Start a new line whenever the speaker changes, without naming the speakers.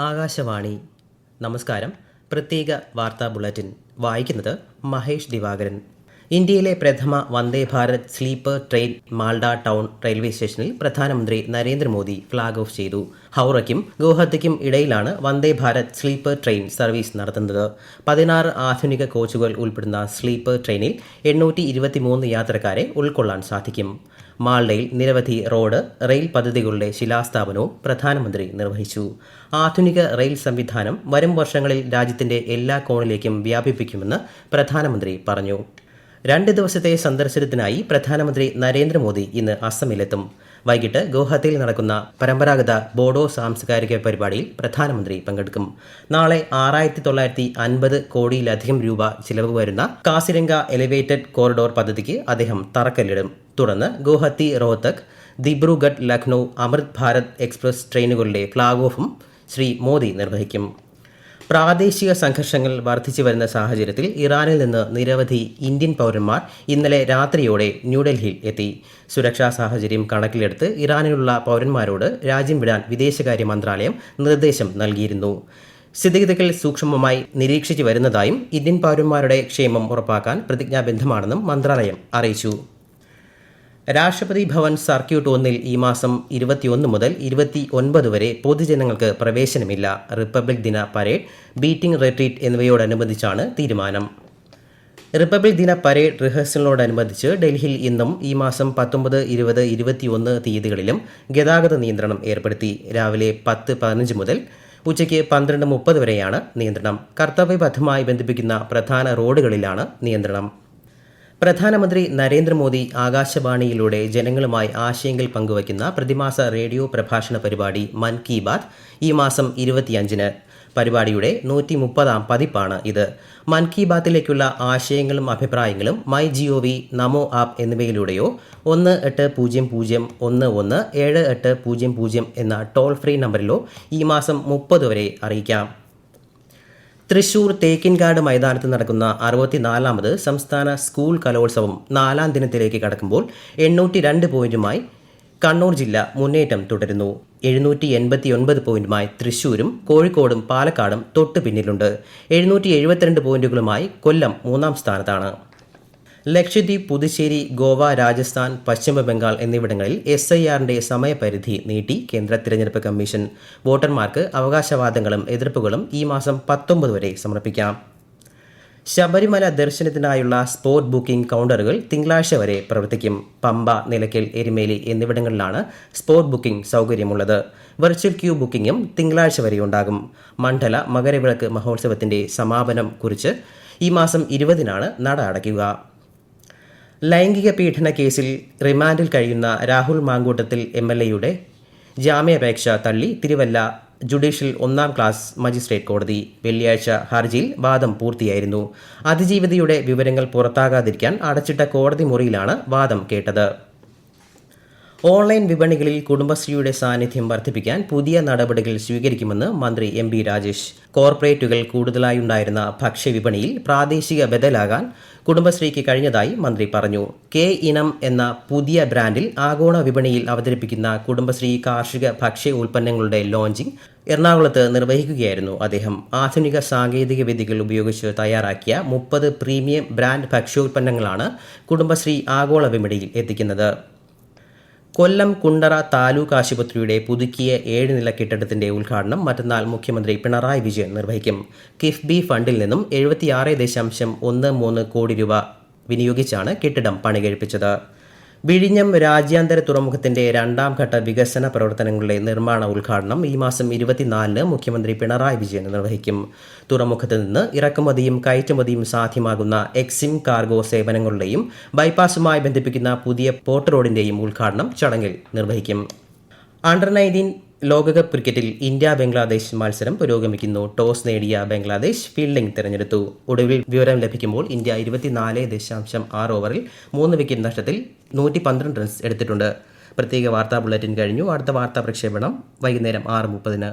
ആകാശവാണി. നമസ്കാരം. പ്രത്യേക വാർത്താ ബുള്ളറ്റിൻ വായിക്കുന്നത് മഹേഷ് ദിവാകരൻ. ഇന്ത്യയിലെ പ്രഥമ Vande Bharat sleeper train Malda town railway സ്റ്റേഷനിൽ പ്രധാനമന്ത്രി നരേന്ദ്രമോദി ഫ്ളാഗ് ഓഫ് ചെയ്തു. ഹൗറയ്ക്കും ഗുവാഹത്തിക്കും ഇടയിലാണ് Vande Bharat sleeper train service നടത്തുന്നത്. 16 ആധുനിക കോച്ചുകൾ ഉൾപ്പെടുന്ന സ്ലീപ്പർ ട്രെയിനിൽ 823 യാത്രക്കാരെ ഉൾക്കൊള്ളാൻ സാധിക്കും. മാൾഡയിൽ നിരവധി റോഡ്, റെയിൽ പദ്ധതികളുടെ ശിലാസ്ഥാപനവും പ്രധാനമന്ത്രി നിർവഹിച്ചു. ആധുനിക റെയിൽ സംവിധാനം വരും വർഷങ്ങളിൽ രാജ്യത്തിന്റെ എല്ലാ കോണിലേക്കും വ്യാപിപ്പിക്കുമെന്ന് പ്രധാനമന്ത്രി പറഞ്ഞു. 2 ദിവസത്തെ സന്ദർശനത്തിനായി പ്രധാനമന്ത്രി നരേന്ദ്രമോദി ഇന്ന് അസമിലെത്തും. വൈകിട്ട് ഗുവാഹത്തിയിൽ നടക്കുന്ന പരമ്പരാഗത ബോഡോ സാംസ്കാരിക പരിപാടിയിൽ പ്രധാനമന്ത്രി പങ്കെടുക്കും. നാളെ 6950 കോടിയിലധികം രൂപ ചിലവ് വരുന്ന കാസിരംഗ എലിവേറ്റഡ് കോറിഡോർ പദ്ധതിക്ക് അദ്ദേഹം തറക്കല്ലിടും. തുടർന്ന് ഗുവാഹത്തി റോഹ്തക്, ദിബ്രുഗഡ്, ലക്നൌ അമൃത് ഭാരത് എക്സ്പ്രസ് ട്രെയിനുകളുടെ ഫ്ളാഗ് ഓഫും ശ്രീ മോദി നിർവഹിക്കും. പ്രാദേശിക സംഘർഷങ്ങൾ വർദ്ധിച്ചു വരുന്ന സാഹചര്യത്തിൽ ഇറാനിൽ നിന്ന് നിരവധി ഇന്ത്യൻ പൗരന്മാർ ഇന്നലെ രാത്രിയോടെ ന്യൂഡൽഹിയിൽ എത്തി. സുരക്ഷാ സാഹചര്യം കണക്കിലെടുത്ത് ഇറാനിലുള്ള പൗരന്മാരോട് രാജ്യം വിടാൻ വിദേശകാര്യ മന്ത്രാലയം നിർദ്ദേശം നൽകിയിരുന്നു. സ്ഥിതിഗതികൾ സൂക്ഷ്മമായി നിരീക്ഷിച്ചു വരുന്നതായും ഇന്ത്യൻ പൗരന്മാരുടെ ക്ഷേമം ഉറപ്പാക്കാൻ പ്രതിജ്ഞാബദ്ധമാണെന്നും മന്ത്രാലയം അറിയിച്ചു. രാഷ്ട്രപതി ഭവൻ സർക്യൂട്ട് 1 ഈ മാസം 21 മുതൽ 29 വരെ പൊതുജനങ്ങൾക്ക് പ്രവേശനമില്ല. റിപ്പബ്ലിക് ദിന പരേഡ്, ബീറ്റിംഗ് റിട്രീറ്റ് എന്നിവയോടനുബന്ധിച്ചാണ് തീരുമാനം. റിപ്പബ്ലിക് ദിന പരേഡ് റിഹേഴ്സലിനോടനുബന്ധിച്ച് ഡൽഹിയിൽ ഇന്നും ഈ മാസം 19, 20, 21 തീയതികളിലും ഗതാഗത നിയന്ത്രണം ഏർപ്പെടുത്തി. രാവിലെ 10:15 മുതൽ ഉച്ചയ്ക്ക് 12:30 വരെയാണ് നിയന്ത്രണം. കർത്തവ്യപഥമായി ബന്ധിപ്പിക്കുന്ന പ്രധാന റോഡുകളിലാണ് നിയന്ത്രണം. പ്രധാനമന്ത്രി നരേന്ദ്രമോദി ആകാശവാണിയിലൂടെ ജനങ്ങളുമായി ആശയങ്ങൾ പങ്കുവയ്ക്കുന്ന പ്രതിമാസ റേഡിയോ പ്രഭാഷണ പരിപാടി മൻ കി ബാത് ഈ മാസം 25-ന്. പരിപാടിയുടെ 130-ാം പതിപ്പാണ് ഇത്. മൻ കി ബാത്തിലേക്കുള്ള ആശയങ്ങളും അഭിപ്രായങ്ങളും MyGov, നമോ ആപ്പ് എന്നിവയിലൂടെയോ 1800117800 എന്ന ടോൾ ഫ്രീ നമ്പറിലോ ഈ മാസം 30 വരെ അറിയിക്കാം. തൃശൂർ തേക്കിൻകാട് മൈതാനത്ത് നടക്കുന്ന 64ാമത് സംസ്ഥാന സ്കൂൾ കലോത്സവം 4ാം ദിനത്തിലേക്ക് കടക്കുമ്പോൾ 802 പോയിന്റുമായി കണ്ണൂർ ജില്ല മുന്നേറ്റം തുടരുന്നു. 789 പോയിന്റുമായി തൃശൂരും കോഴിക്കോടും പാലക്കാടും തൊട്ടു പിന്നിലുണ്ട്. 772 പോയിന്റുകളുമായി കൊല്ലം 3ാം സ്ഥാനത്താണ്. ലക്ഷദ്വീപ്, പുതുച്ചേരി, ഗോവ, രാജസ്ഥാൻ, പശ്ചിമ ബംഗാൾ എന്നിവിടങ്ങളിൽ SIRന്റെ സമയപരിധി നീട്ടി കേന്ദ്ര തിരഞ്ഞെടുപ്പ് കമ്മീഷൻ. വോട്ടർമാർക്ക് അവകാശവാദങ്ങളും എതിർപ്പുകളും ഈ മാസം 19 വരെ സമർപ്പിക്കാം. ശബരിമല ദർശനത്തിനായുള്ള സ്പോട്ട് ബുക്കിംഗ് കൗണ്ടറുകൾ തിങ്കളാഴ്ച വരെ പ്രവർത്തിക്കും. പമ്പ, നിലയ്ക്കൽ, എരുമേലി എന്നിവിടങ്ങളിലാണ് സ്പോട്ട് ബുക്കിംഗ് സൗകര്യമുള്ളത്. വെർച്വൽ ക്യൂ ബുക്കിംഗും തിങ്കളാഴ്ച വരെയുണ്ടാകും. മണ്ഡല മകരവിളക്ക് മഹോത്സവത്തിന്റെ സമാപനം കുറിച്ച് ഈ മാസം 20-നാണ് നട അടയ്ക്കുക. ലൈംഗിക പീഡന കേസിൽ റിമാൻഡിൽ കഴിയുന്ന രാഹുൽ മാങ്കൂട്ടത്തിൽ MLAയുടെ ജാമ്യാപേക്ഷ തള്ളി തിരുവല്ല ജുഡീഷ്യൽ 1ാം ക്ലാസ് മജിസ്ട്രേറ്റ് കോടതി. വെള്ളിയാഴ്ച ഹർജിയിൽ വാദം പൂർത്തിയായിരുന്നു. അതിജീവിതയുടെ വിവരങ്ങൾ പുറത്താകാതിരിക്കാൻ അടച്ചിട്ട കോടതി മുറിയിലാണ് വാദം കേട്ടത്. ഓൺലൈൻ വിപണികളിൽ കുടുംബശ്രീയുടെ സാന്നിധ്യം വർദ്ധിപ്പിക്കാൻ പുതിയ നടപടികൾ സ്വീകരിക്കുമെന്ന് മന്ത്രി MB രാജേഷ്. കോർപ്പറേറ്റുകൾ കൂടുതലായുണ്ടായിരുന്ന ഭക്ഷ്യവിപണിയിൽ പ്രാദേശിക ബദലാകാൻ കുടുംബശ്രീക്ക് കഴിഞ്ഞതായി മന്ത്രി പറഞ്ഞു. ഇനം എന്ന പുതിയ ബ്രാൻഡിൽ ആഗോള വിപണിയിൽ അവതരിപ്പിക്കുന്ന കുടുംബശ്രീ കാർഷിക ഭക്ഷ്യ ഉൽപ്പന്നങ്ങളുടെ ലോഞ്ചിംഗ് എറണാകുളത്ത് നിർവഹിക്കുകയായിരുന്നു അദ്ദേഹം. ആധുനിക സാങ്കേതിക വിദ്യകൾ ഉപയോഗിച്ച് തയ്യാറാക്കിയ 30 പ്രീമിയം ബ്രാൻഡ് ഭക്ഷ്യോൽപ്പന്നങ്ങളാണ് കുടുംബശ്രീ ആഗോള വിപണിയിൽ എത്തിക്കുന്നത്. കൊല്ലം കുണ്ടറ താലൂക്ക് ആശുപത്രിയുടെ പുതുക്കിയ 7 നില കെട്ടിടത്തിന്റെ ഉദ്ഘാടനം മറ്റന്നാൾ മുഖ്യമന്ത്രി പിണറായി വിജയൻ നിർവഹിക്കും. കിഫ്ബി ഫണ്ടിൽ നിന്നും 76.13 കോടി രൂപ വിനിയോഗിച്ചാണ് കെട്ടിടം പണികഴിപ്പിച്ചത്. വിഴിഞ്ഞം രാജ്യാന്തര തുറമുഖത്തിന്റെ 2ാം ഘട്ട വികസന പ്രവർത്തനങ്ങളുടെ നിർമ്മാണ ഉദ്ഘാടനം ഈ മാസം 24-ന് മുഖ്യമന്ത്രി പിണറായി വിജയൻ നിർവഹിക്കും. തുറമുഖത്ത് നിന്ന് ഇറക്കുമതിയും കയറ്റുമതിയും സാധ്യമാകുന്ന എക്സിം കാർഗോ സേവനങ്ങളുടെയും ബൈപ്പാസുമായി ബന്ധിപ്പിക്കുന്ന പുതിയ പോർട്ട് റോഡിന്റെയും ഉദ്ഘാടനം ചടങ്ങിൽ നിർവഹിക്കും. അണ്ടർ-19 ലോകകപ്പ് ക്രിക്കറ്റിൽ ഇന്ത്യ-ബംഗ്ലാദേശ് മത്സരം പുരോഗമിക്കുന്നു. ടോസ് നേടിയ ബംഗ്ലാദേശ് ഫീൽഡിംഗ് തിരഞ്ഞെടുത്തു. ഒടുവിൽ വിവരം ലഭിക്കുമ്പോൾ ഇന്ത്യ 24.6 ഓവറിൽ 3 വിക്കറ്റ് നഷ്ടത്തിൽ 112 റൺസ് എടുത്തിട്ടുണ്ട്. പ്രത്യേക വാർത്താ ബുള്ളറ്റിൻ കഴിഞ്ഞു. അടുത്ത വാർത്താ പ്രക്ഷേപണം വൈകുന്നേരം 6:30-ന്.